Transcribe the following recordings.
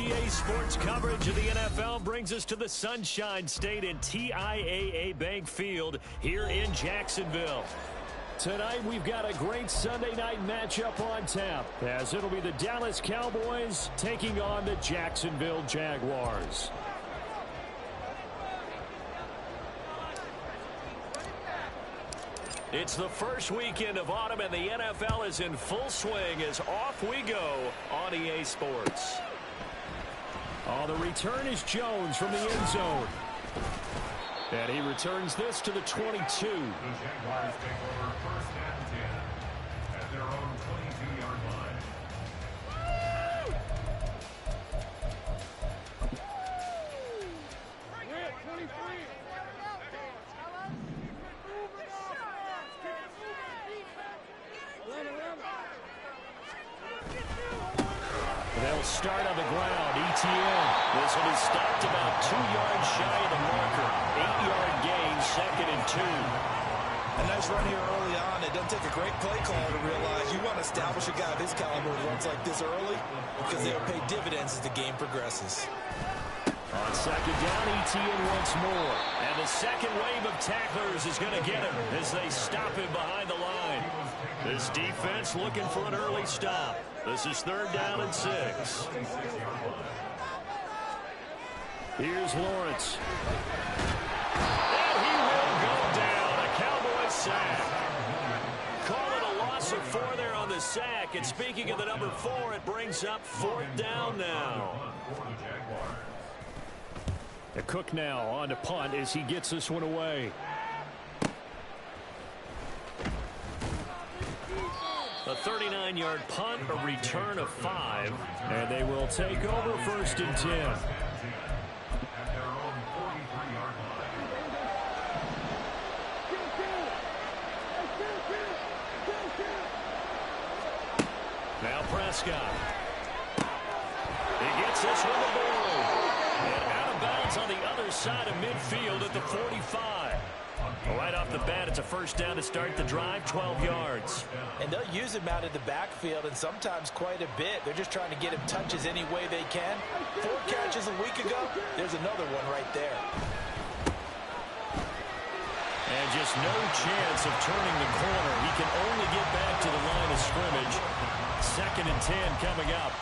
EA Sports coverage of the NFL brings us to the Sunshine State and TIAA Bank Field here in Jacksonville. Tonight, we've got a great Sunday night matchup on tap, as it'll be the Dallas Cowboys taking on the Jacksonville Jaguars. It's the first weekend of autumn, and the NFL is in full swing as off we go on EA Sports. Oh, the return is Jones from the end zone. And he returns this to the 22. The Jaguars take over first and 10 at their own 22-yard line. They'll start on the ground. ETN. This one is stopped about 2 yards shy of the marker. 8-yard gain, 2nd and 2. A nice run here early on. It doesn't take a great play call to realize you want to establish a guy of his caliber who runs like this early because they'll pay dividends as the game progresses. On 2nd down, ETN once more. And the second wave of tacklers is going to get him as they stop him behind the line. This defense looking for an early stop. This is 3rd down and 6. Here's Lawrence. And he will go down. A Cowboy sack. Call it a loss of 4 there on the sack. And speaking of the number 4, it brings up 4th down now. A Cook now on to punt as he gets this one away. A 39-yard punt, a return of 5. And they will take over 1st and 10. Now Prescott. He gets this one to Boyd. And out of bounds on the other side of midfield at the 45. Right off the bat, it's a 1st down to start the drive, 12 yards. And they'll use him out of the backfield, and sometimes quite a bit. They're just trying to get him touches any way they can. 4 catches a week ago. There's another one right there. And just no chance of turning the corner. He can only get back to the line of scrimmage. 2nd and 10 coming up.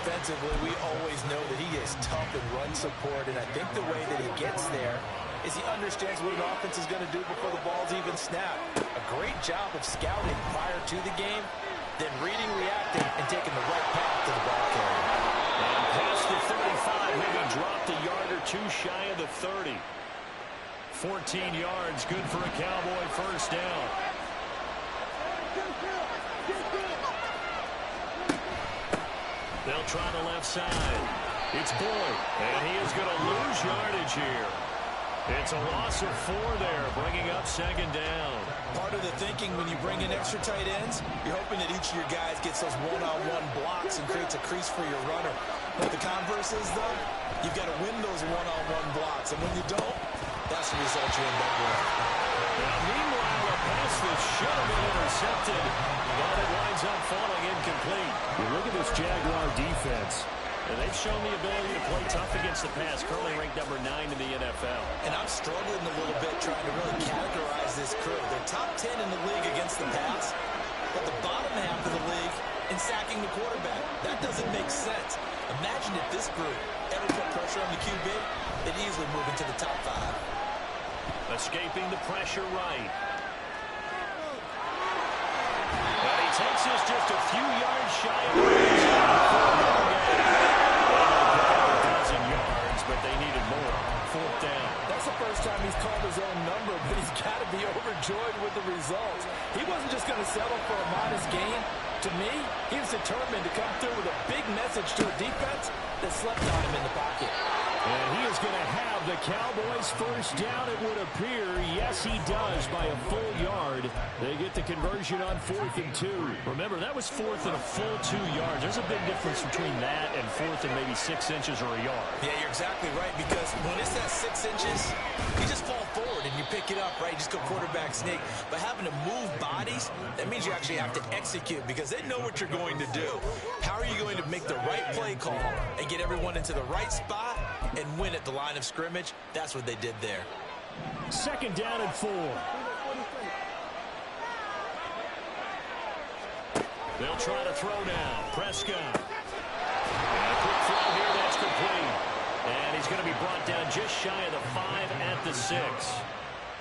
Defensively, we always know that he is tough in run support, and I think the way that he gets there is he understands what an offense is going to do before the ball's even snapped. A great job of scouting prior to the game, then reading, reacting, and taking the right path to the ball carrier. And past the 35, maybe dropped a yard or 2 shy of the 30. 14 yards, good for a Cowboy 1st down. They'll try the left side. It's Boyd, and he is going to lose yardage here. It's a loss of 4 there, bringing up 2nd down. Part of the thinking when you bring in extra tight ends, you're hoping that each of your guys gets those one-on-one blocks and creates a crease for your runner. But the converse is, though, you've got to win those one-on-one blocks. And when you don't, that's the result you end up with. Now, meanwhile, a pass that should have been intercepted, but it winds up falling incomplete. You look at this Jaguar defense. And they've shown the ability to play tough against the pass, currently ranked number 9 in the NFL. And I'm struggling a little bit trying to really categorize this crew. They're top 10 in the league against the pass, but the bottom half of the league in sacking the quarterback. That doesn't make sense. Imagine if this group ever put pressure on the QB, they'd easily move into the top 5. Escaping the pressure right. And he takes us just a few yards shy of the red zone. But they needed more. 4th down. That's the first time he's called his own number, but he's got to be overjoyed with the results. He wasn't just going to settle for a modest gain. To me, he was determined to come through with a big message to a defense that slept on him in the pocket. And he is going to have the Cowboys 1st down, it would appear. Yes, he does by a full yard. They get the conversion on 4th and 2. Remember, that was 4th and a full 2 yards. There's a big difference between that and 4th and maybe 6 inches or a yard. Yeah, you're exactly right, because when it's that 6 inches, you just fall forward and you pick it up, right? You just go quarterback sneak. But having to move bodies, that means you actually have to execute because they know what you're going to do. How are you going to make the right play call and get everyone into the right spot and win at the line of scrimmage. That's what they did there. 2nd down and 4. They'll try to throw now. Prescott. And a quick throw here. That's complete. And he's going to be brought down just shy of the 5 at the 6.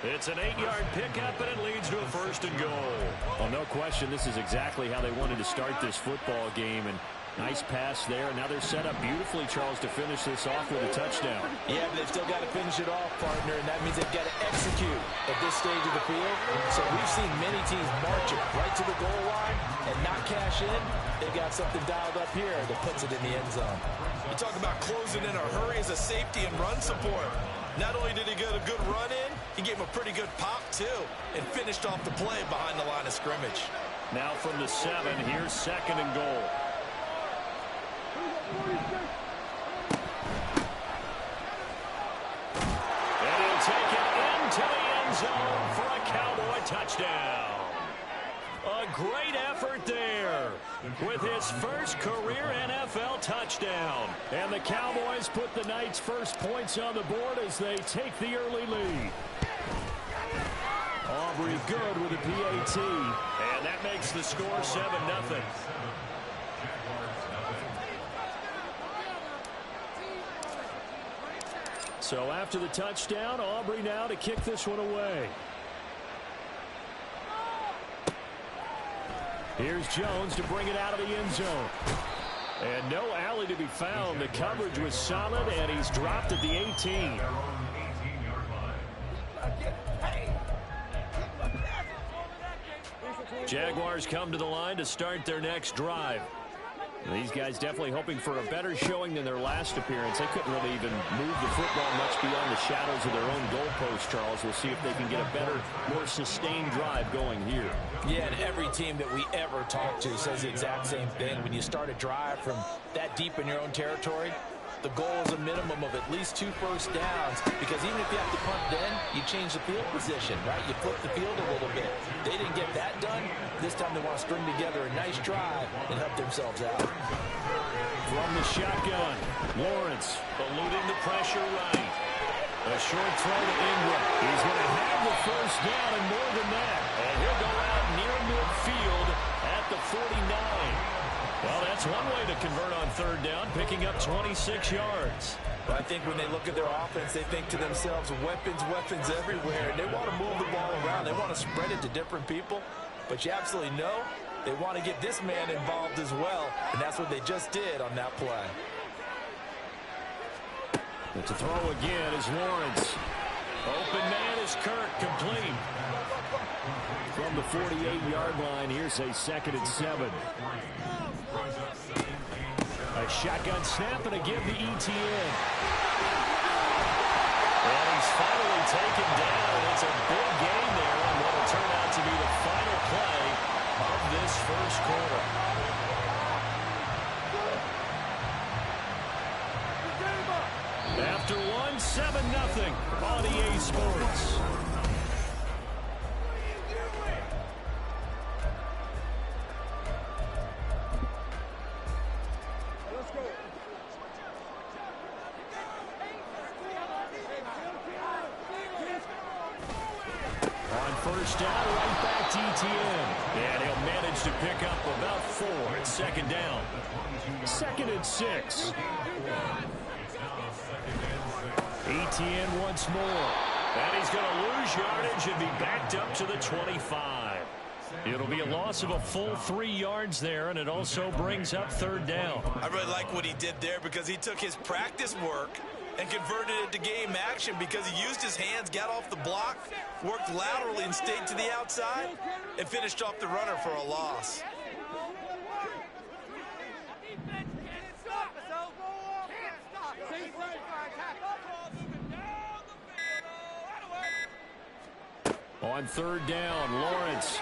It's an 8-yard pickup, and it leads to a 1st and goal. Well, no question, this is exactly how they wanted to start this football game. And nice pass there. Now they're set up beautifully, Charles, to finish this off with a touchdown. Yeah, but they've still got to finish it off, partner, and that means they've got to execute at this stage of the field. So we've seen many teams marching right to the goal line and not cash in. They've got something dialed up here that puts it in the end zone. You talk about closing in a hurry as a safety and run support. Not only did he get a good run in, he gave him a pretty good pop, too, and finished off the play behind the line of scrimmage. Now from the 7, here's 2nd and goal. And he'll take it into the end zone for a Cowboy touchdown. A great effort there with his first career NFL touchdown. And the Cowboys put the Knights' first points on the board as they take the early lead. Aubrey good with the PAT. And that makes the score 7-0. So after the touchdown, Aubrey now to kick this one away. Here's Jones to bring it out of the end zone. And no alley to be found. The coverage was solid, and he's dropped at the 18. Jaguars come to the line to start their next drive. These guys definitely hoping for a better showing than their last appearance. They couldn't really even move the football much beyond the shadows of their own goalpost, Charles. We'll see if they can get a better, more sustained drive going here. Yeah, and every team that we ever talk to says the exact same thing. When you start a drive from that deep in your own territory, the goal is a minimum of at least 2 first downs, because even if you have to punt then, you change the field position, right? You flip the field a little bit. They didn't get that done. This time they want to string together a nice drive and help themselves out. From the shotgun, Lawrence eluding the pressure right. A short throw to Ingram. He's going to have the first down and more than that. And he'll go out near midfield at the 49. Well, that's one way to convert on 3rd down, picking up 26 yards. Well, I think when they look at their offense, they think to themselves, weapons, weapons everywhere. And they want to move the ball around. They want to spread it to different people. But you absolutely know they want to get this man involved as well. And that's what they just did on that play. But to throw again is Lawrence. Open man is Kirk, complete. From the 48-yard line, here's a 2nd and 7. A shotgun snap and a give to ETN. And he's finally taken down. It's a big game there on what will turn out to be the final play of this first quarter. After one, 7-0 on EA Sports. First down, right back to ETN. And he'll manage to pick up about 4 at 2nd down. 2nd and 6. ETN once more. And he's going to lose yardage and be backed up to the 25. It'll be a loss of a full 3 yards there, and it also brings up 3rd down. I really like what he did there, because he took his practice work and converted it to game action, because he used his hands, got off the block, worked laterally and stayed to the outside, and finished off the runner for a loss. On 3rd down, Lawrence.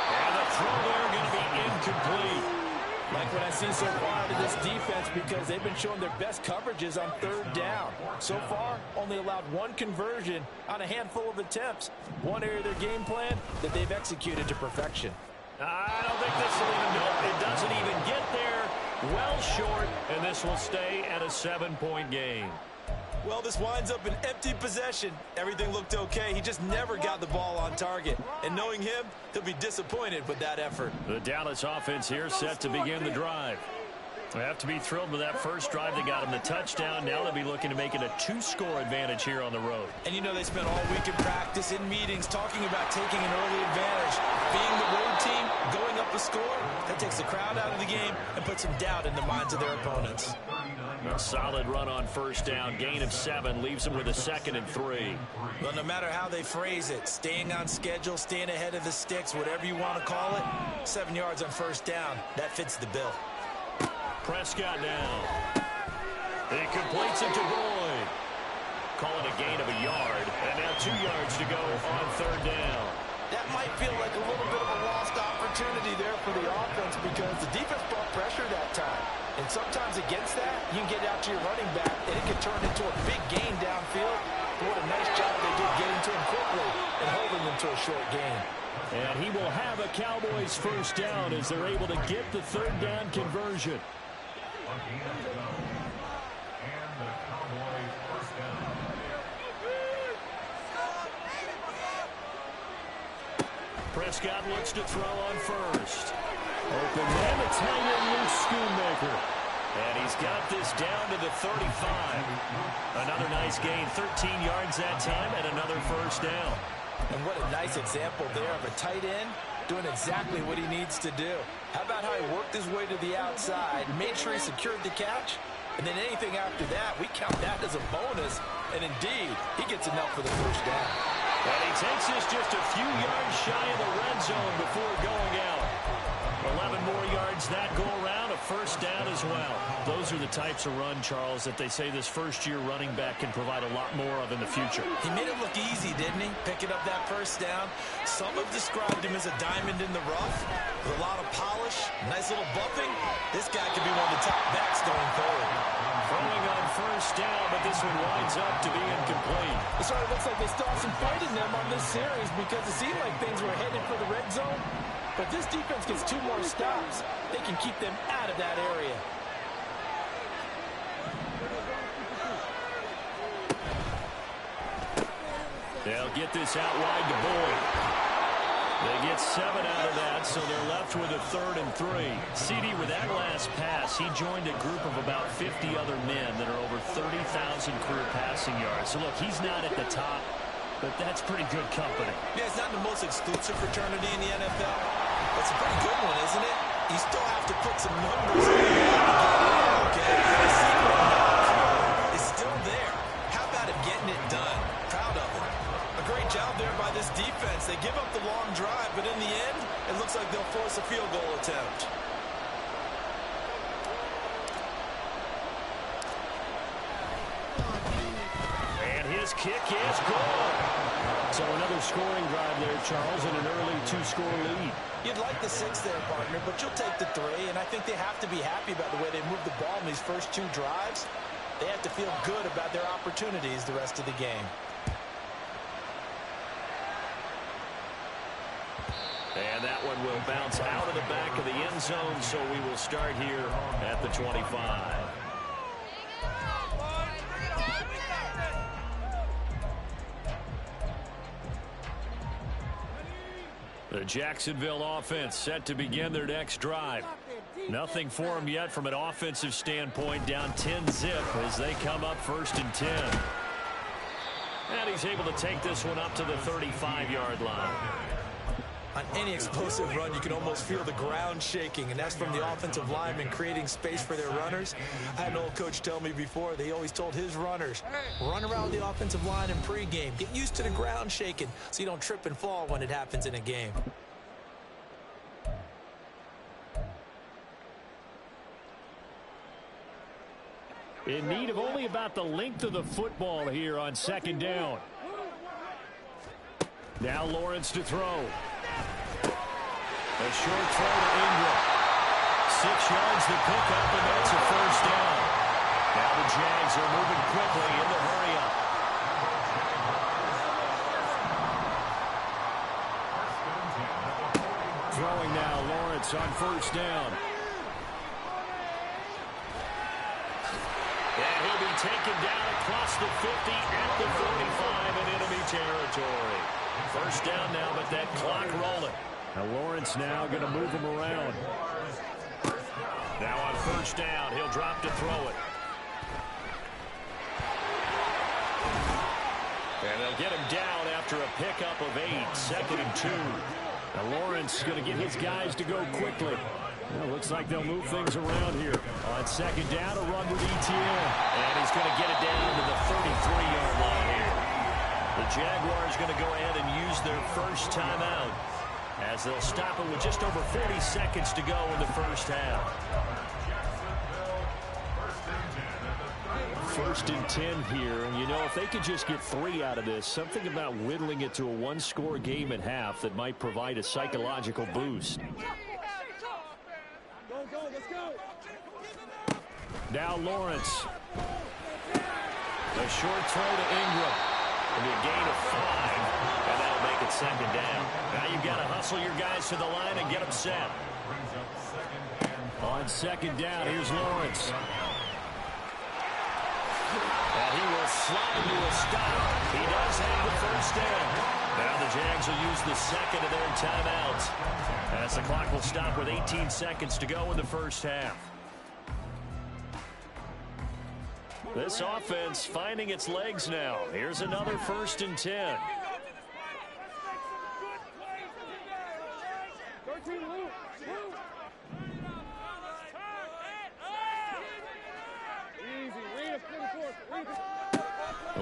And the throw there going to be incomplete. Like what I see so far out of this defense, because they've been showing their best coverages on 3rd down. So far, only allowed 1 conversion on a handful of attempts. One area of their game plan that they've executed to perfection. I don't think this will even go. It doesn't even get falls short, and this will stay at a 7-point game. Well, this winds up an empty possession. Everything looked okay. He just never got the ball on target. And knowing him, he'll be disappointed with that effort. The Dallas offense here set to begin the drive. They have to be thrilled with that first drive. They got him the touchdown. Now they'll be looking to make it a 2-score advantage here on the road. And you know they spent all week in practice, in meetings, talking about taking an early advantage. Being the road team, going up a score, that takes the crowd out of the game and puts some doubt in the minds of their opponents. A solid run on first down. Gain of 7 leaves them with a 2nd and 3. Well, no matter how they phrase it, staying on schedule, staying ahead of the sticks, whatever you want to call it, 7 yards on first down, that fits the bill. Prescott now. He completes it to Boyd. Call it a gain of a yard. And now 2 yards to go on third down. That might feel like a little bit of a lost opportunity there for the offense because the defense brought pressure that time. And sometimes against that, you can get out to your running back, and it can turn into a big gain downfield. But what a nice job they did getting to him quickly and holding him to a short gain. And he will have a Cowboys first down as they're able to get the third down conversion. Prescott looks to throw on first. Open man, the tight end, Luke Schoonmaker. And he's got this down to the 35. Another nice gain, 13 yards that time, and another first down. And what a nice example there of a tight end doing exactly what he needs to do. How about how he worked his way to the outside, made sure he secured the catch, and then anything after that, we count that as a bonus. And indeed, he gets enough for the first down. And he takes this just a few yards shy of the red zone before going out. 11 more yards that go around, a first down as well. Those are the types of run, Charles, that they say this first-year running back can provide a lot more of in the future. He made it look easy, didn't he? Picking up that first down. Some have described him as a diamond in the rough with a lot of polish, nice little buffing. This guy could be one of the top backs going forward. Throwing on first down, but this one winds up to be incomplete. It sort of looks like they still have some fight in them on this series because it seemed like things were headed for the red zone. But this defense gets 2 more stops. They can keep them out of that area. They'll get this out wide to Boyd. They get 7 out of that, so they're left with a 3rd and 3. CD, with that last pass, he joined a group of about 50 other men that are over 30,000 career passing yards. So, look, he's not at the top, but that's pretty good company. Yeah, it's not the most exclusive fraternity in the NFL. That's a pretty good one, isn't it? You still have to put some numbers in to get in, okay? The secret is still there. How about him getting it done? Proud of him. A great job there by this defense. They give up the long drive, but in the end, it looks like they'll force a field goal attempt. And his kick is good. So another scoring drive there, Charles, and an early 2-score lead. You'd like the 6 there, partner, but you'll take the 3, and I think they have to be happy about the way they moved the ball in these first 2 drives. They have to feel good about their opportunities the rest of the game. And that one will bounce out of the back of the end zone, so we will start here at the 25. The Jacksonville offense set to begin their next drive. Nothing for them yet from an offensive standpoint, down 10-zip as they come up 1st and 10. And he's able to take this one up to the 35-yard line. On any explosive run, you can almost feel the ground shaking, and that's from the offensive linemen creating space for their runners. I had an old coach tell me before, they always told his runners, run around the offensive line in pregame. Get used to the ground shaking so you don't trip and fall when it happens in a game. In need of only about the length of the football here on 2nd down. Now Lawrence to throw. A short throw to Ingram. 6 yards to pick up, and that's a first down. Now the Jags are moving quickly in the hurry-up. Throwing now, Lawrence on first down. taken down across the 50 at the 45 in enemy territory. First down now, but that clock rolling. Now Lawrence now going to move him around. Now on first down, he'll drop to throw it. And they'll get him down after a pickup of 8, 2nd and 2. Now Lawrence going to get his guys to go quickly. Well, looks like they'll move things around here. On second down, a run with ETN. And he's going to get it down to the 33-yard line here. The Jaguars going to go ahead and use their first timeout as they'll stop it with just over 40 seconds to go in the first half. First and 10 here, and you know, if they could just get 3 out of this, something about whittling it to a one-score game at half that might provide a psychological boost. Now Lawrence. A short throw to Ingram. It'll be a gain of 5, and that'll make it second down. Now you've got to hustle your guys to the line and get them set. On second down, here's Lawrence. And he will slide to a stop. He does have the first down. Now the Jags will use the second of their timeouts as the clock will stop with 18 seconds to go in the first half. This offense finding its legs now. Here's another first and 10.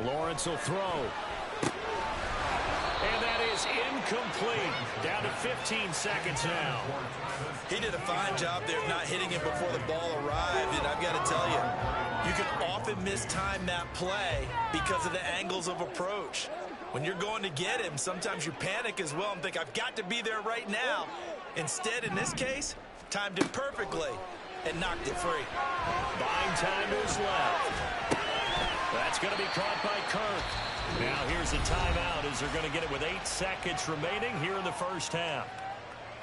Lawrence will throw. And that is incomplete. Down to 15 seconds now. He did a fine job there of not hitting it before the ball arrived. And I've got to tell you, you can often mistime that play because of the angles of approach. When you're going to get him, sometimes you panic as well and think, I've got to be there right now. Instead, in this case, timed it perfectly and knocked it free. Buying time to his left. That's going to be caught by Kirk. Now here's a timeout as they're going to get it with 8 seconds remaining here in the first half.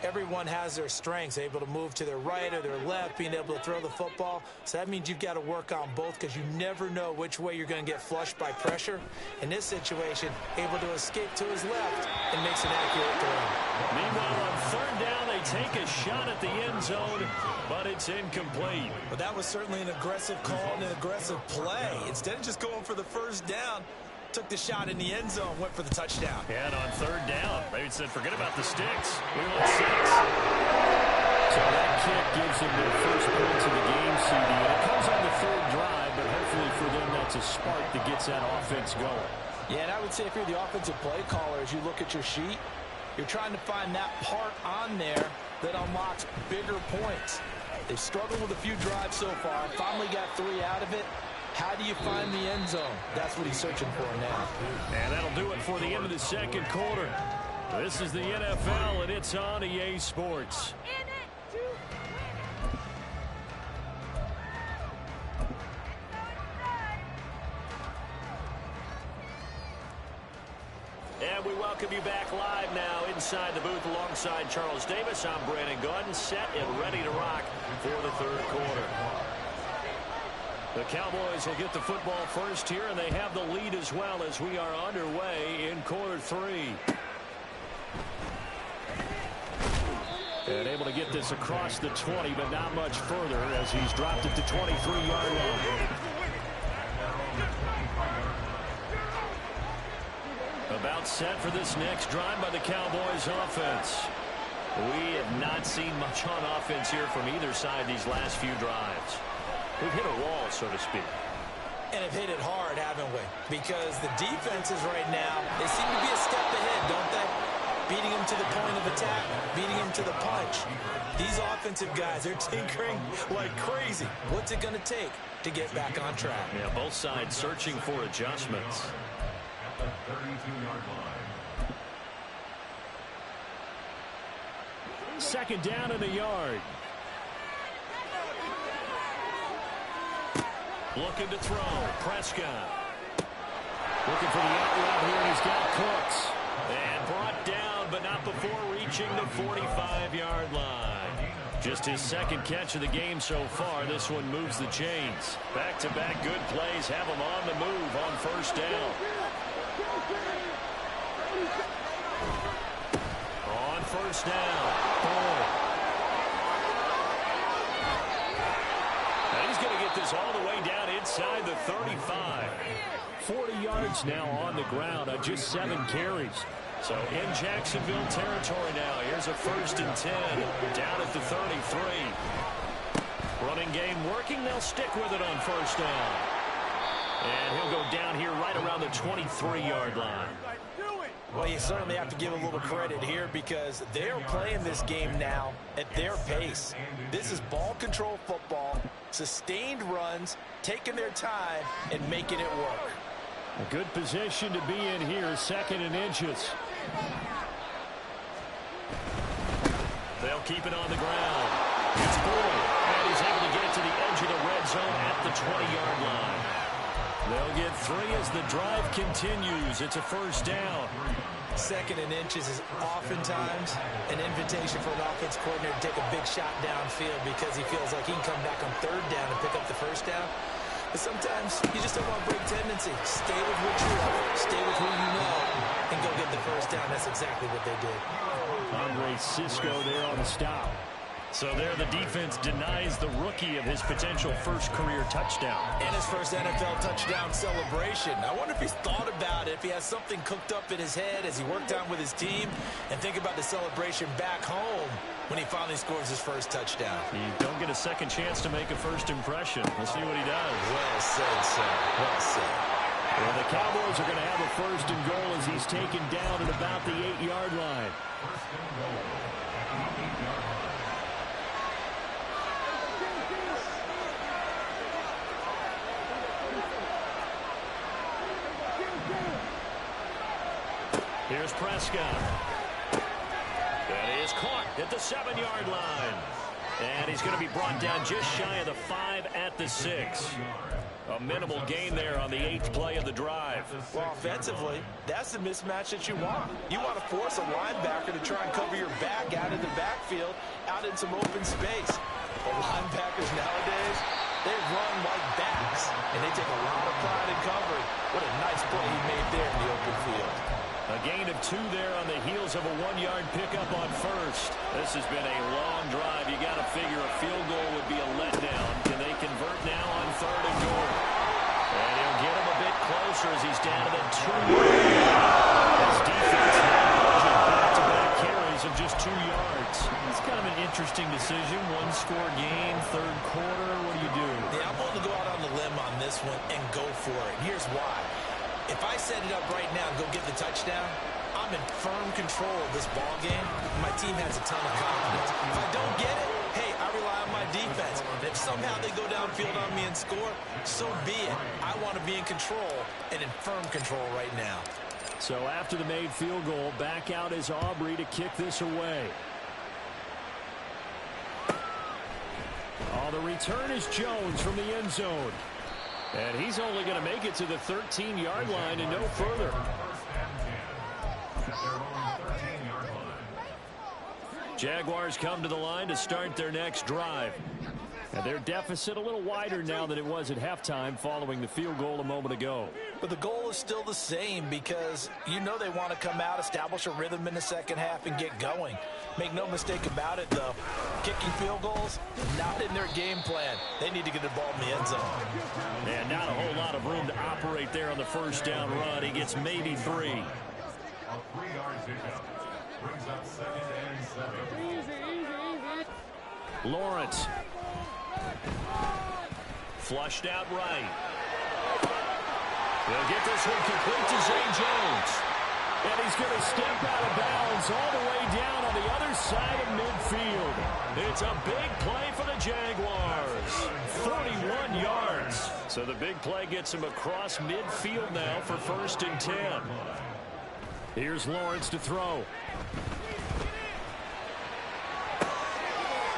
Everyone has their strengths, able to move to their right or their left, being able to throw the football. So that means you've got to work on both because you never know which way you're going to get flushed by pressure. In this situation, able to escape to his left and makes an accurate throw. Meanwhile, on third down, they take a shot at the end zone, but it's incomplete. But that was certainly an aggressive call and an aggressive play. Instead of just going for the first down, took the shot in the end zone, went for the touchdown. And on third down, they said, forget about the sticks. We want 6. So that kick gives them their first points of the game, CD. And it comes on the third drive, but hopefully for them that's a spark that gets that offense going. Yeah, and I would say if you're the offensive play caller, as you look at your sheet, you're trying to find that part on there that unlocks bigger points. They've struggled with a few drives so far. Finally got 3 out of it. How do you find the end zone? That's what he's searching for now. And that'll do it for the end of the second quarter. This is the NFL, and it's on EA Sports. And we welcome you back live now inside the booth alongside Charles Davis. I'm Brandon Gordon, set and ready to rock for the third quarter. The Cowboys will get the football first here, and they have the lead as well as we are underway in quarter 3. And able to get this across the 20, but not much further as he's dropped it to 23-yard line. About set for this next drive by the Cowboys offense. We have not seen much on offense here from either side these last few drives. We've hit a wall, so to speak. And have hit it hard, haven't we? Because the defenses right now, they seem to be a step ahead, don't they? Beating them to the point of attack, beating them to the punch. These offensive guys, they're tinkering like crazy. What's it going to take to get back on track? Yeah, both sides searching for adjustments. At the 32-yard line. Second down in a yard. Looking to throw. Prescott. Looking for the out route here, and he's got Cooks. And brought down, but not before reaching the 45-yard line. Just his second catch of the game so far. This one moves the chains. Back-to-back good plays have him on the move on first down. On first down. And he's going to get this all the way down inside the 35. 40 yards now on the ground on just 7 carries. So in Jacksonville territory now. Here's a 1st and 10 down at the 33. Running game working. They'll stick with it on first down. And he'll go down here right around the 23-yard line. Well, you certainly have to give a little credit here because they're playing this game now at their pace. This is ball control football, sustained runs, taking their time, and making it work. A good position to be in here, 2nd and inches. They'll keep it on the ground. It's Boyd, and he's able to get it to the edge of the red zone at the 20-yard line. They'll get 3 as the drive continues. It's a first down. 2nd and inches is oftentimes an invitation for an offense coordinator to take a big shot downfield because he feels like he can come back on 3rd down and pick up the first down. But sometimes you just don't want to break tendency. Stay with what you are, stay with who you know, and go get the first down. That's exactly what they did. Andre Cisco there on the stop. So there the defense denies the rookie of his potential first career touchdown. And his first NFL touchdown celebration. I wonder if he's thought about it, if he has something cooked up in his head as he worked out with his team, and think about the celebration back home when he finally scores his first touchdown. You don't get a second chance to make a first impression. We'll see what he does. Well said, sir. Well said. Well, the Cowboys are going to have a 1st and goal as he's taken down at about the 8-yard line. 1st and goal at the 8-yard line. Here's Prescott. And he is caught at the 7-yard line. And he's going to be brought down just shy of the 5 at the 6. A minimal gain there on the 8th play of the drive. Well, offensively, that's the mismatch that you want. You want to force a linebacker to try and cover your back out in the backfield, out in some open space. But linebackers nowadays, they run like backs, and they take a lot of pride in covering. What a nice play he made there in the open field. A gain of 2 there on the heels of a 1-yard pickup on first. This has been a long drive. You got to figure a field goal would be a letdown. Can they convert now on 3rd and goal? And he'll get him a bit closer as he's down to the 2-yard line. His defense now pushing back-to-back carries of just 2 yards. It's kind of an interesting decision. 1-score game, 3rd quarter. What do you do? Yeah, I'm willing to go out on the limb on this one and go for it. Here's why. If I set it up right now and go get the touchdown, I'm in firm control of this ball game. My team has a ton of confidence. If I don't get it, hey, I rely on my defense. And if somehow they go downfield on me and score, so be it. I want to be in control and in firm control right now. So after the made field goal, back out is Aubrey to kick this away. Oh, the return is Jones from the end zone. And he's only going to make it to the 13-yard line and no further. 1st and 10 at their own 13-yard line. Jaguars come to the line to start their next drive. And their deficit a little wider now than it was at halftime following the field goal a moment ago. But the goal is still the same because you know they want to come out, establish a rhythm in the second half, and get going. Make no mistake about it, though. Kicking field goals, not in their game plan. They need to get the ball in the end zone. And not a whole lot of room to operate there on the first down run. He gets maybe 3. A 3-yard pickup brings up 2nd and 7. Lawrence. Flushed out right. They'll get this one complete to Zay Jones. And he's going to step out of bounds all the way down on the other side of midfield. It's a big play for the Jaguars. 31 yards. So the big play gets him across midfield now for 1st and 10. Here's Lawrence to throw.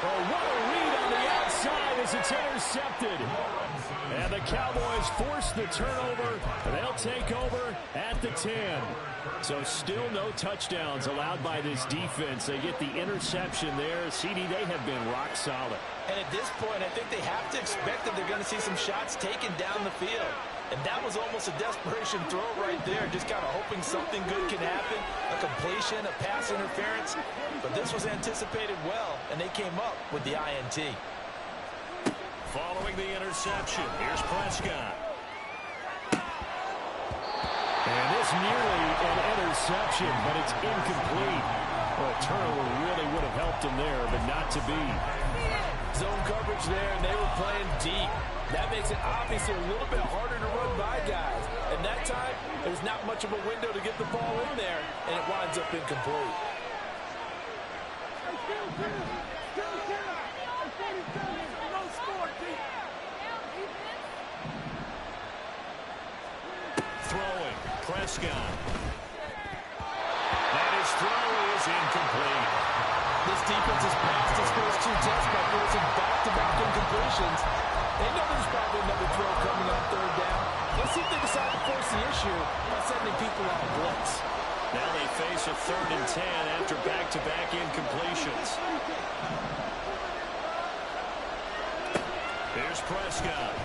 Oh, what a read on the outside as it's intercepted. And the Cowboys force the turnover. They'll take over at the 10. So still no touchdowns allowed by this defense. They get the interception there. CD, they have been rock solid. And at this point, I think they have to expect that they're going to see some shots taken down the field. And that was almost a desperation throw right there, just kind of hoping something good can happen, a completion, a pass interference. But this was anticipated well, and they came up with the INT. Following the interception, here's Prescott. And this nearly an interception, but it's incomplete. Well, a turnover really would have helped him there, but not to be. Zone coverage there, and they were playing deep. That makes it obviously a little bit harder to run by guys. And that time, there's not much of a window to get the ball in there, and it winds up incomplete. Throwing, Prescott. And his throw is incomplete. This defense has passed its first two tests by forcing back-to-back incompletions. They know there's probably another throw coming on third down. Let's see if they decide to force the issue by sending people on a blitz. Now they face a 3rd and 10 after back-to-back incompletions. Here's Prescott.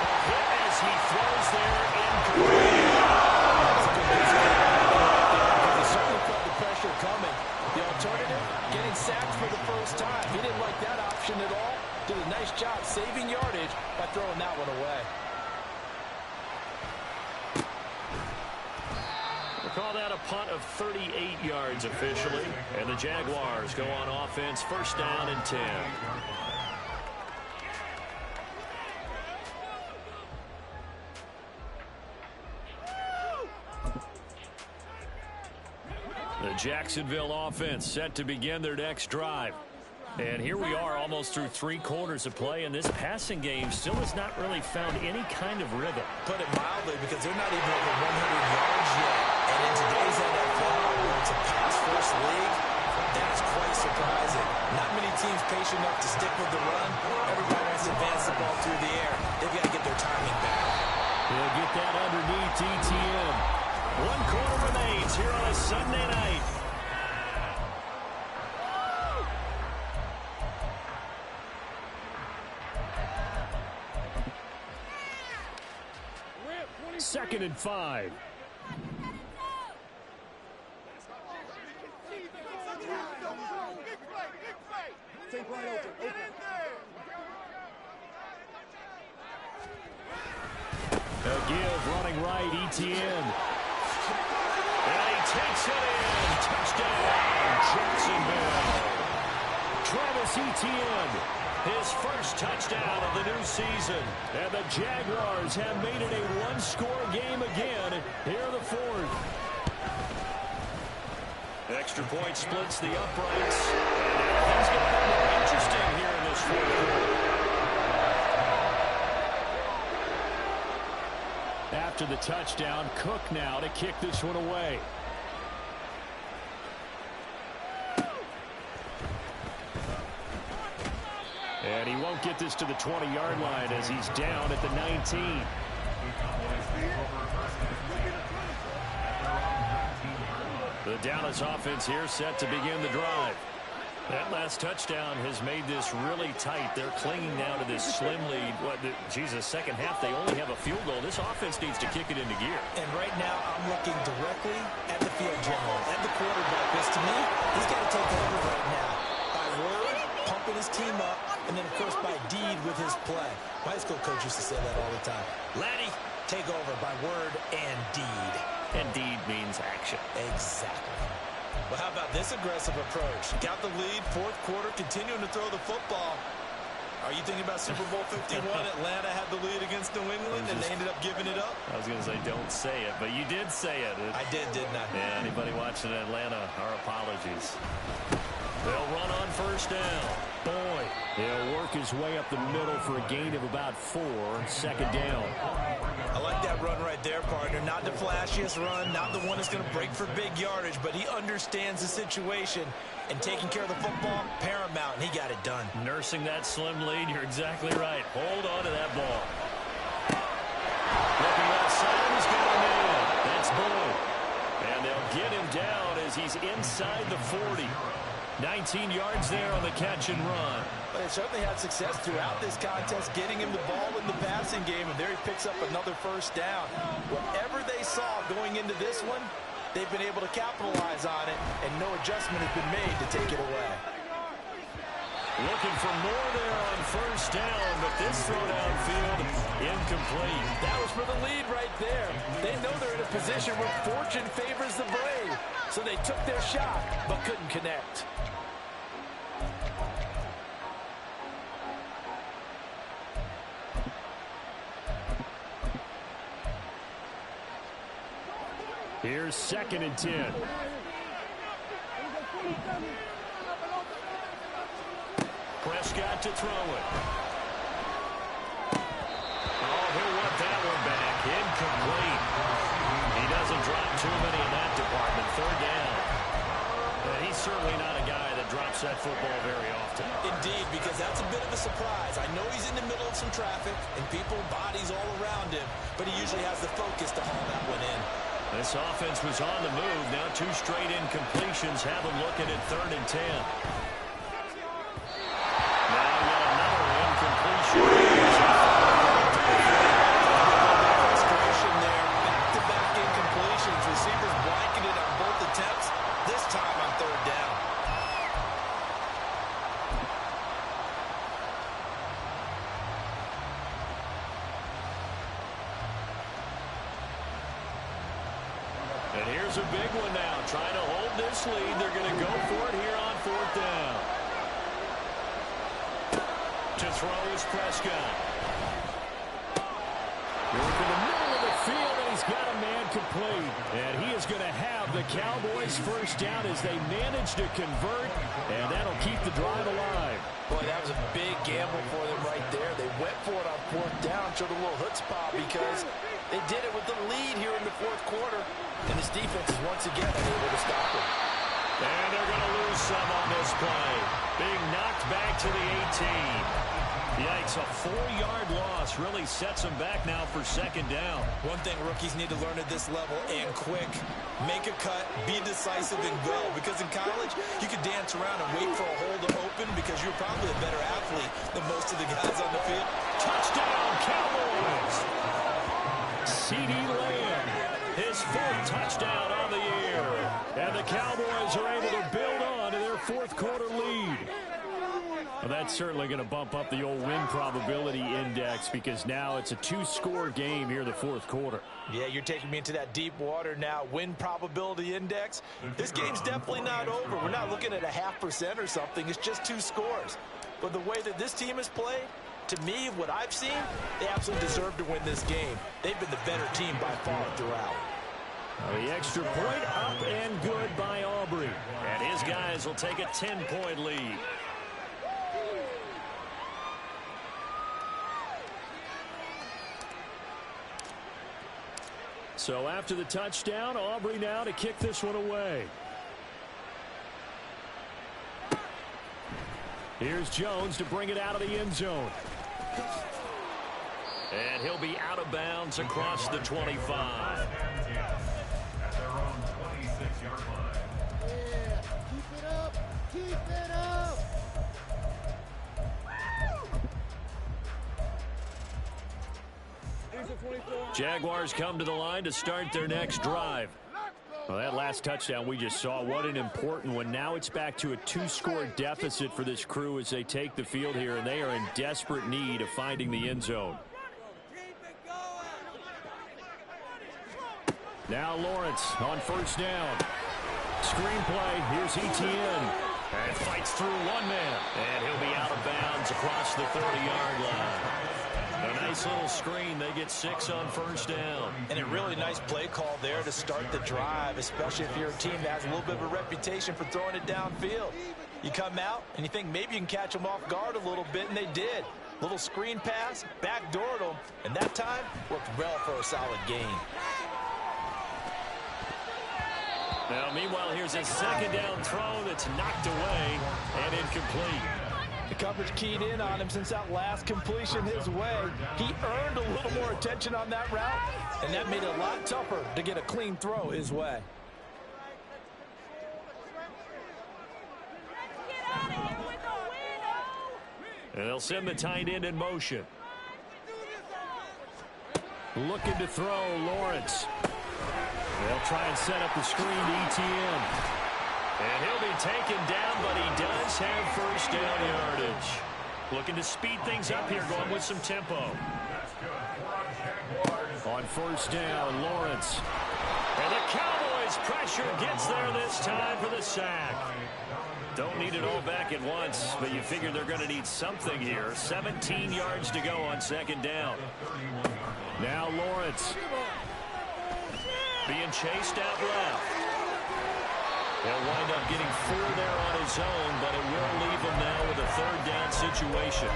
A hit as he throws there, incomplete. That's a good decision. He certainly felt the pressure coming. The alternative, getting sacked for the first time. He didn't like that option at all. Did a nice job saving yardage by throwing that one away. We'll call that a punt of 38 yards officially. And the Jaguars go on offense, 1st down and 10. The Jacksonville offense set to begin their next drive. And here we are almost through 3 quarters of play, and this passing game still has not really found any kind of rhythm. Put it mildly, because they're not even over 100 yards yet. And in today's NFL, where it's a pass-first league, that is quite surprising. Not many teams patient enough to stick with the run. Everybody wants to advance the ball through the air. They've got to get their timing back. They'll get that underneath ETN. 1 quarter remains here on a Sunday night. Second and 5. A give running right, ETN. And he takes it in. Touchdown, Jacksonville. Travis Etienne, his first touchdown of the new season. And the Jaguars have made it a 1-score game again here in the 4th. Extra point splits the uprights. And things get a bit more interesting here in this 4th quarter. After the touchdown, Cook now to kick this one away. And he won't get this to the 20-yard line as he's down at the 19. The Dallas offense here set to begin the drive. That last touchdown has made this really tight. They're clinging now to this slim lead. Second half, they only have a field goal. This offense needs to kick it into gear. And right now, I'm looking directly at the field general, at the quarterback. Because to me, he's got to take over right now. By word, pumping his team up, and then, of course, by deed with his play. My high school coach used to say that all the time. Laddie, take over by word and deed. And deed means action. Exactly. Well, how about this aggressive approach? Got the lead, 4th quarter, continuing to throw the football. Are you thinking about Super Bowl 51? Atlanta had the lead against New England, and they ended up giving it up? I was going to say, don't say it, but you did say it. I did, didn't I? Yeah, anybody watching Atlanta, our apologies. They'll run on 1st down. Boyd. He'll work his way up the middle for a gain of about 4, second down. I like that run right there, partner. Not the flashiest run, not the one that's going to break for big yardage, but he understands the situation, and taking care of the football, paramount, and he got it done. Nursing that slim lead, you're exactly right. Hold on to that ball. Looking outside, he's got a man. That's Bull. And they'll get him down as he's inside the 40. 19 yards there on the catch and run. But they certainly had success throughout this contest, getting him the ball in the passing game, and there he picks up another first down. Whatever they saw going into this one, they've been able to capitalize on it, and no adjustment has been made to take it away. Looking for more there on first down, but this throw downfield incomplete. That was for the lead right there. They know they're in a position where fortune favors the brave, so they took their shot but couldn't connect. Here's 2nd and 10. Prescott to throw it. Oh, he'll want that one back. Incomplete. He doesn't drop too many in that department. 3rd down. He's certainly not a guy that drops that football very often. Indeed, because that's a bit of a surprise. I know he's in the middle of some traffic and people, bodies all around him, but he usually has the focus to haul that one in. This offense was on the move. Now 2 straight incompletions have them looking at 3rd and 10. Now yet another incompletion. Frustration there. Back-to-back incompletions. Receivers blanketed on both attempts. This time on 3rd down. And here's a big one now. Trying to hold this lead. They're going to go for it here on 4th down. To throw is Prescott. Going for the middle of the field, and he's got a man complete. And he is going to have the Cowboys first down as they manage to convert, and that'll keep the drive alive. Boy, that was a big gamble for them right there. They went for it on 4th down, showed a little chutzpah because they did it with the lead here in the 4th quarter. And this defense is once again able to stop it. And they're going to lose some on this play. Being knocked back to the 18. Yikes, a 4-yard loss really sets them back now for 2nd down. One thing rookies need to learn at this level, and quick, make a cut, be decisive, and go. Because in college, you could dance around and wait for a hole to open because you're probably a better athlete than most of the guys on the field. Touchdown, Cowboys! C.D. Lamb, his 4th touchdown on the year. And the Cowboys are able to build on to their 4th quarter lead. Well, that's certainly going to bump up the old win probability index because now it's a 2-score game here in the 4th quarter. Yeah, you're taking me into that deep water now. Win probability index. This game's definitely not over. We're not looking at a 0.5% or something. It's just 2 scores. But the way that this team has played, to me, what I've seen, they absolutely deserve to win this game. They've been the better team by far throughout. The extra point up and good by Aubrey. And his guys will take a 10-point lead. So after the touchdown, Aubrey now to kick this one away. Here's Jones to bring it out of the end zone. And he'll be out of bounds across the 25. At their own 26-yard line. Yeah, keep it up, keep it up. Jaguars come to the line to start their next drive. Well, that last touchdown we just saw, what an important one. Now it's back to a 2-score deficit for this crew as they take the field here, and they are in desperate need of finding the end zone. Now Lawrence on first down. Screenplay, here's Etienne. And fights through one man. And he'll be out of bounds across the 30-yard line. A nice little screen. They get 6 on first down. And a really nice play call there to start the drive, especially if you're a team that has a little bit of a reputation for throwing it downfield. You come out, and you think maybe you can catch them off guard a little bit, and they did. Little screen pass, backdoored them, and that time worked well for a solid gain. Now, meanwhile, here's a second down throw that's knocked away and incomplete. The coverage keyed in on him since that last completion his way. He earned a little more attention on that route, and that made it a lot tougher to get a clean throw his way. And they'll send the tight end in motion. Looking to throw, Lawrence. They'll try and set up the screen to ETN. And he'll be taken down, but he does have first down yardage. Looking to speed things up here, going with some tempo. On first down, Lawrence. And the Cowboys pressure gets there this time for the sack. Don't need it all back at once, but you figure they're going to need something here. 17 yards to go on second down. Now Lawrence being chased out left. He'll wind up getting 4 there on his own, but it will leave him now with a third down situation.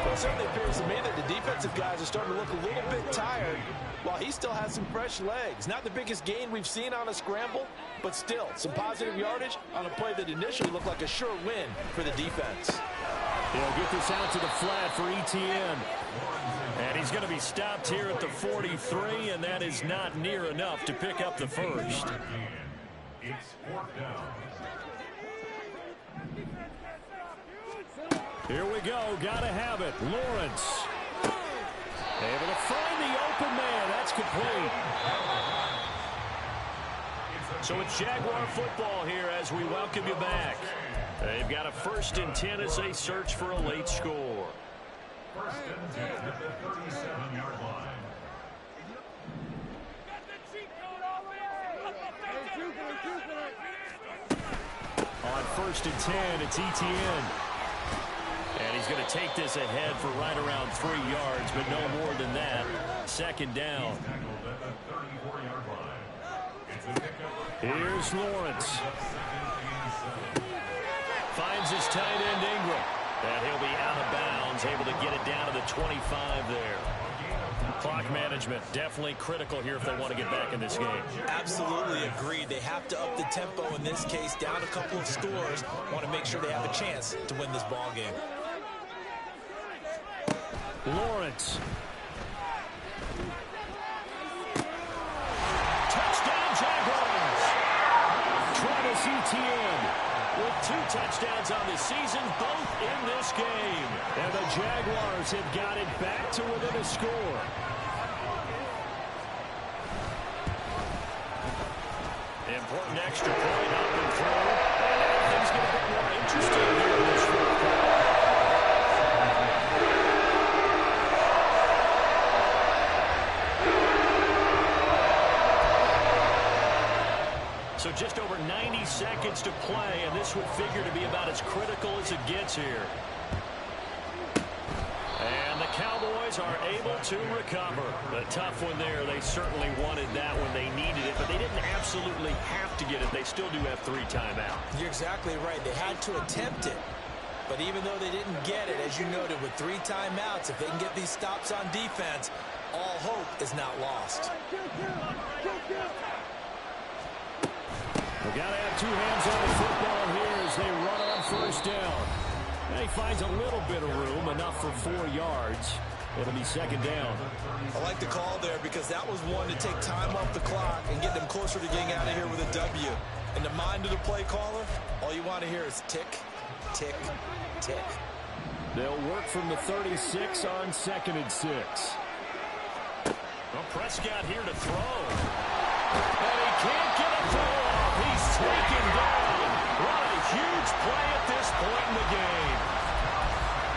Well, it certainly appears to me that the defensive guys are starting to look a little bit tired while he still has some fresh legs. Not the biggest gain we've seen on a scramble, but still some positive yardage on a play that initially looked like a sure win for the defense. He'll get this out to the flat for ETN. And he's going to be stopped here at the 43, and that is not near enough to pick up the first. It's 4th down. Here we go. Got to have it. Lawrence. Able to find the open man. That's complete. So it's Jaguar football here as we welcome you back. They've got a 1st and 10 as they search for a late score. 1st and 10 at the 37-yard line. On 1st and 10, it's ETN. And he's going to take this ahead for right around 3 yards, but no more than that. Second down. Here's Lawrence. Finds his tight end Ingram. And he'll be out of bounds, able to get it down to the 25 there. Clock management, definitely critical here if they want to get back in this game. Absolutely agreed. They have to up the tempo in this case, down a couple of scores. Want to make sure they have a chance to win this ball game. Lawrence. Touchdown Jaguars. Travis Etienne with 2 touchdowns on the season, both in this game. And the Jaguars have got it back to within a score. Important extra point up and through. And things get a bit more interesting here in this fourth quarter. So just over 90 seconds to play, and this would figure to be about as critical as it gets here. And the Cowboys are able to recover. A tough one there. They certainly wanted that when they needed it, but they didn't absolutely have to get it. They still do have 3 timeouts. You're exactly right. They had to attempt it. But even though they didn't get it, as you noted, with 3 timeouts, if they can get these stops on defense, all hope is not lost. We've got to have 2 hands on the football here as they run on first down. And he finds a little bit of room, enough for 4 yards. It'll be second down. I like the call there because that was one to take time off the clock and get them closer to getting out of here with a W. In the mind of the play caller, all you want to hear is tick, tick, tick. They'll work from the 36 on 2nd and 6. Well, Prescott here to throw. And he can't get a throw off. He's taken down. What a huge play at this point in the game.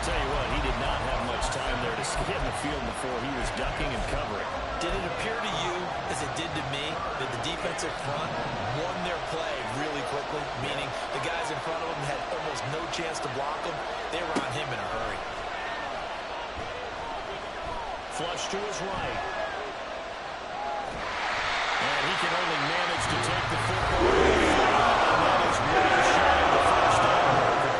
Tell you what, he did not have much time there to get in the field before he was ducking and covering. Did it appear to you, as it did to me, that the defensive front won their play really quickly, meaning the guys in front of them had almost no chance to block him? They were on him in a hurry. Flush to his right. And he can only manage to take the football. And that is well shy of the first down.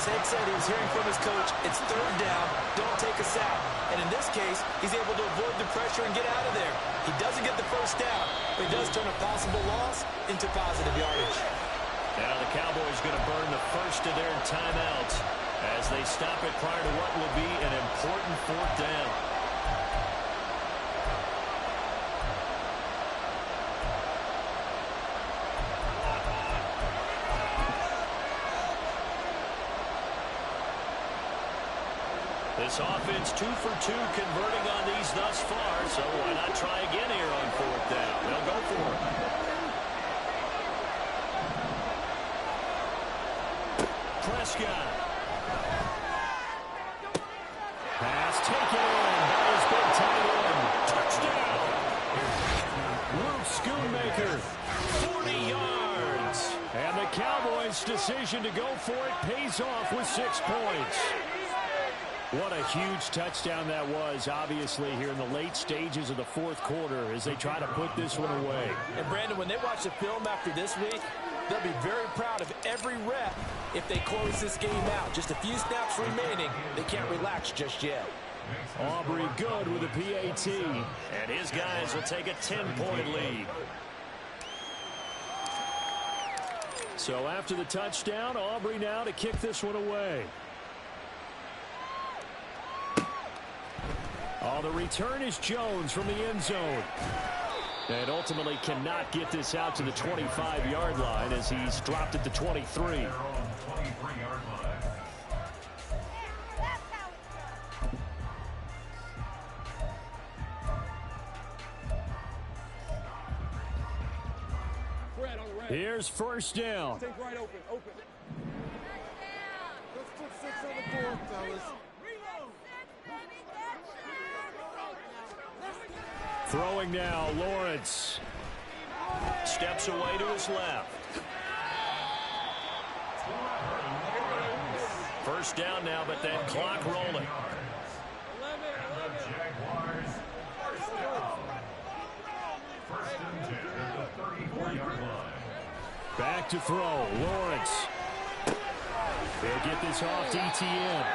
his head said he was hearing from his coach, it's third down, don't take a sack. And in this case, he's able to avoid the pressure and get out of there. He doesn't get the first down, but he does turn a possible loss into positive yardage. Now the Cowboys going to burn the first of their timeouts as they stop it prior to what will be an important fourth down. This offense 2 for 2 converting on these thus far, so why not try again here on fourth down? They'll go for it. Prescott. Pass taken in by his big tight end. Touchdown. Luke Schoonmaker, 40 yards. And the Cowboys' decision to go for it pays off with 6 points. What a huge touchdown that was, obviously, here in the late stages of the fourth quarter as they try to put this one away. And, Brandon, when they watch the film after this week, they'll be very proud of every rep if they close this game out. Just a few snaps remaining. They can't relax just yet. Aubrey good with a PAT. And his guys will take a 10-point lead. So after the touchdown, Aubrey now to kick this one away. Oh, the return is Jones from the end zone. And ultimately cannot get this out to the 25-yard line as he's dropped at the 23. Here's first down. Take right open. Let's put 6 on the board, fellas. Throwing now, Lawrence. Steps away to his left. First down now, but that clock rolling. Back to throw, Lawrence. They'll get this off to ETN.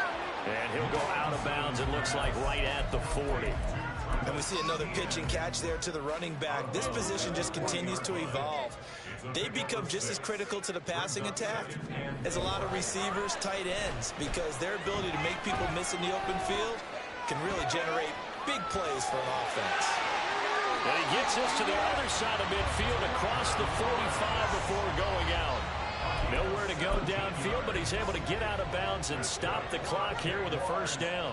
And he'll go out of bounds, it looks like, right at the 40. And we see another pitch and catch there to the running back. This position just continues to evolve. They become just as critical to the passing attack as a lot of receivers, tight ends, because their ability to make people miss in the open field can really generate big plays for an offense. And he gets this to the other side of midfield across the 45 before going out. Nowhere to go downfield, but he's able to get out of bounds and stop the clock here with a first down.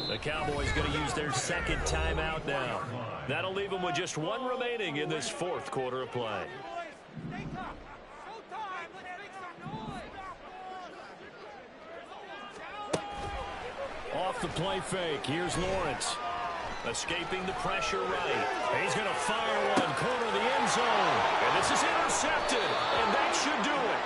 The Cowboys going to use their second timeout now. That'll leave them with just 1 remaining in this fourth quarter of play. Off the play fake, here's Lawrence. Escaping the pressure right. He's going to fire one, corner of the end zone. And this is intercepted, and that should do it.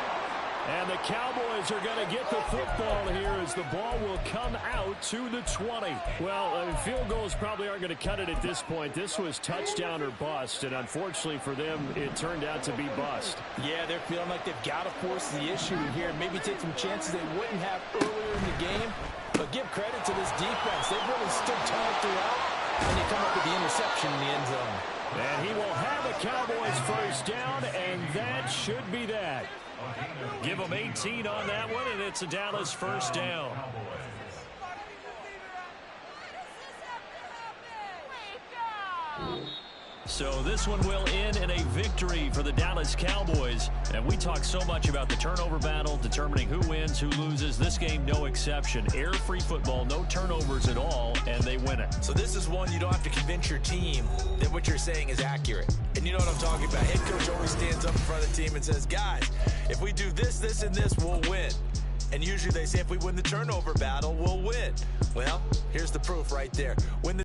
And the Cowboys are going to get the football here as the ball will come out to the 20. Well, field goals probably aren't going to cut it at this point. This was touchdown or bust, and unfortunately for them, it turned out to be bust. Yeah, they're feeling like they've got to force the issue here. Maybe take some chances they wouldn't have earlier in the game. But give credit to this defense. They've really stood tall throughout, and they come up with the interception in the end zone. And he will have a Cowboys first down, and that should be that. Give them 18 on that one, and it's a Dallas first down. So this one will end in a victory for the Dallas Cowboys. And we talk so much about the turnover battle, determining who wins, who loses. This game, no exception. Error-free football, no turnovers at all, and they win it. So this is one you don't have to convince your team that what you're saying is accurate. And you know what I'm talking about. Head coach always stands up in front of the team and says, guys, if we do this, this, and this, we'll win. And usually they say if we win the turnover battle, we'll win. Well, here's the proof right there. Win the